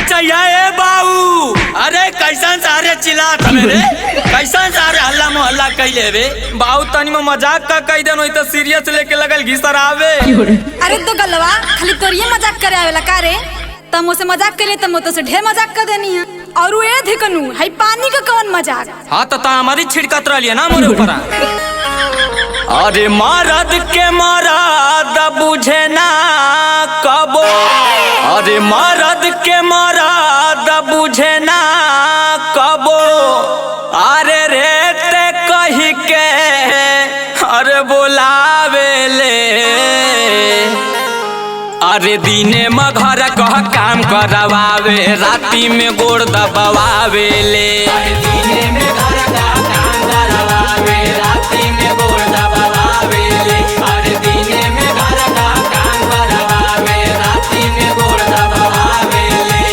बचैया ए बाऊ। अरे कैसन सारे चिल्लात हमें रे, कैसन सारे हल्ला मोहल्ला कैले बे। बाऊ तनी में मजाक का कह देन, तो सीरियस लेके लगल घिसर आवे। अरे तो गलवा खाली तोरिये मजाक करे आवेला का रे? तमो से मजाक करे तमो तो से ढेर मजाक कर देनी है। और वो ए कनु है पानी का कौन मजाक? हाँ तो हमारी छिड़कत रही ना मोरे ऊपर। अरे मरद के मरद बुझे ना कबो, अरे मरद के मरद बुझे ना कबो। अरे रे ते कही के अरे बोलावे ले, अरे दिने में घर कह काम करवावे, राती में गोड़ दबावे ले। दिने में घर का काम करवावे, राती में गोड़ दबावे ले। अरे दिने में घर का काम करवावे, राती में गोड़ दबावे ले।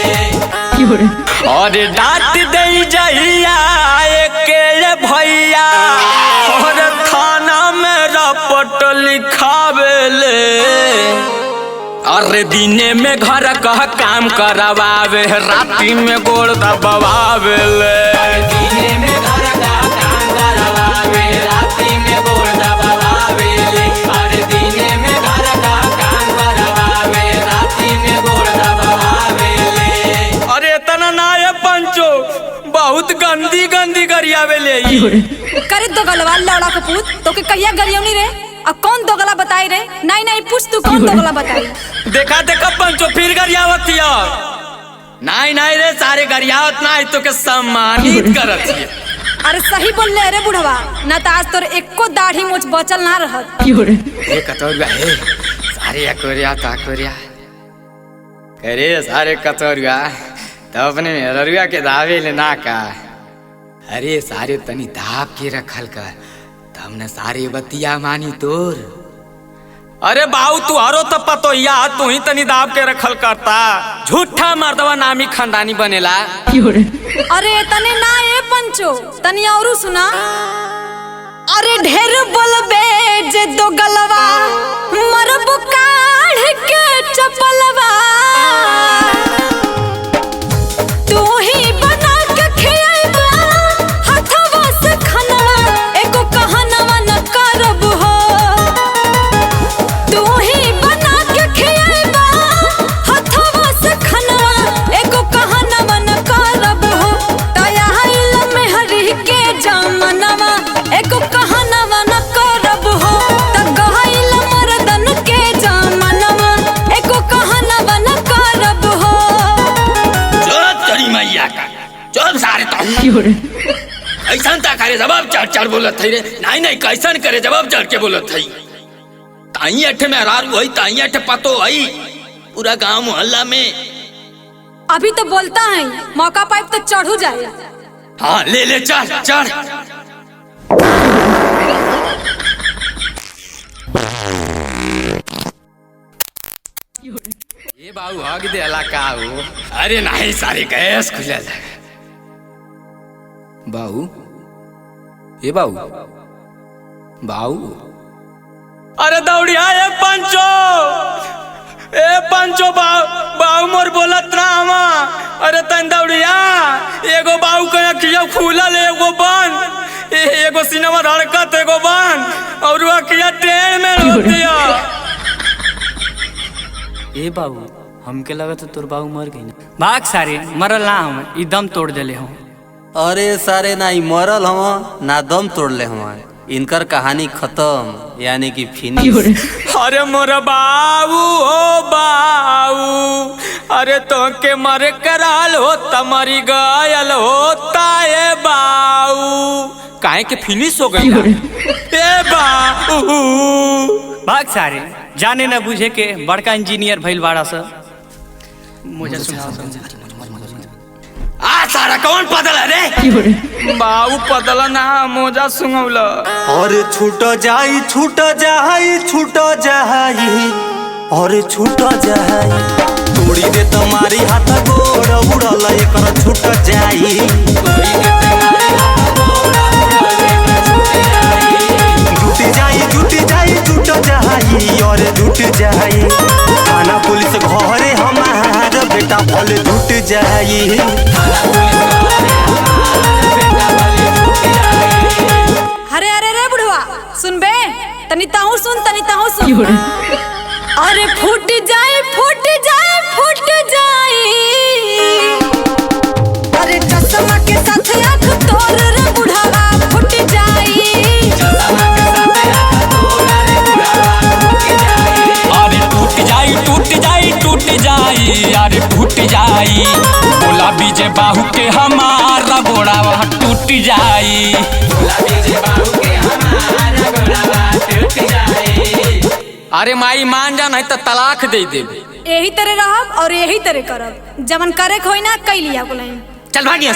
अरे डांट दे जहिया के भैया, और थाना में रपट लिखावे ले। अरे दिने में घर कह काम करवावे, राती में गोड़ दबावे ले। दिने में घर का काम करवावे, राती में गोड़ दबावे ले। अरे दिने में घर का काम करवावे, राती में गोड़ दबावे ले। अरे तना ना ये पंचो, बहुत गंदी गंदी गरियावे ले। करे दो गलवा लौड़ा का पूत तो के कहिया गरियौनी रे? अब कौन दोगला बताई रे? नहीं नहीं पूछ तू कौन दोगला बताई? देखा देखा पंचो फिर गरियावत हिया। नहीं नहीं रे सारे गरियावत ना तो के सम्मानित करत हिया। अरे सही बोल ले रे बुढ़वा, ना तो आज तोर एको दाढ़ी मोछ बचल ना रहत। ए कतौरिया हे सारे अकोरिया ताकोरिया करे सारे कतौरिया तो अपने मेहरुआ के दावे ले ना का। अरे सारे तनी दाब के रखल कर, हमने सारे बतिया मानी तोर। अरे बाऊ तू हरो तो पतो या तू ही तनी दाब के रखल करता, झूठा मर्दवा नामी खानदानी बनेला। अरे तने ना ए पंचो तनी औरू सुना। अरे ढेर बोलबे जे दो गलवा, मरबु काढ़ के चपलवा। तू ही बना के खियाइबा हथवा से खनवा, एको कहनवा न करब हो। तू ही बना के खियाइबा हथवा से खनवा, एको कहनवा न करब हो। तया आइल मेहरी के जमानवा, एको कहनवा न करब हो। त गइल मर्दन के जमानवा, एको कहनवा न करब हो। चल तेरी मैया का चल सारे तो कैसन ता करे जवाब चढ़ चढ़ बोलत थई रे। नहीं नहीं कैसन करे जवाब चढ़ के बोलत थई। ताई अठ में हरार वही ताई अठ पतो हई पूरा गांव मोहल्ला में। अभी तो बोलता है मौका पाइप तो चढ़ू जाए। हाँ ले ले चढ़ चढ़। ये बाबू हग दे का हो। अरे नहीं सारी गैस खुले बाऊ। ये बाऊ बाऊ अरे दौड़िया ए पंचो, ए पंचो बाऊ मोर बोलत ना हमा। अरे तन दौड़िया एगो बाऊ के अखिया खुलल एगो बंद, एगो सिनेमा धड़कत एगो बंद, और अखिया ट्रेन में रोतिया। ए बाबू हमके लगा तो तोर बाबू मर गई ना। भाग सारे मरल ना हम, ई दम तोड़ देले हम। अरे सारे ना ही मरल हम ना दम तोड़ले हम, इनकर कहानी खत्म यानी कि फिनिश। अरे मोर बाबू हो बाबू, अरे तो के मर कराल हो तमरी गयल होता है बाबू। काहे के फिनिश हो गई ए बाबू। भाग सारे जाने न बुझे के बड़का इंजीनियर भइल बाड़ा सा। मुझे सुना आ सारा कौन पदल रे? बाऊ पदल ना मोजा सुंगौला। और छूट जाई छूट जाई छूट जाई और छूट जाई, तोड़ी दे तुम्हारी हाथ गोड़ उड़ल एकर छूट जाई। जुटी जाई छूट जाई और छूट जाई। थाना पुलिस घरे हमार बेटा भले छूट जाई। अरे अरे रे बुढ़वा सुन बे, तनी ताहू सुन, तनी ताहू सुन। अरे फूट जाए फूट जाए फूट जाए, अरे चश्मा के साथ आँख तोर रे बुढ़वा फूट जाए। अरे टूट जाई टूट जाई टूट जाई, अरे टूट जाई। बोला बीजे बाहू के हमारा गोड़ावा टूट जाई। अरे माई मान जा नहीं तो तलाक दे दे। यही तरह रहब और यही तरह करब, जमन करे खोई ना कई लिया बोलाई। चल भागिया।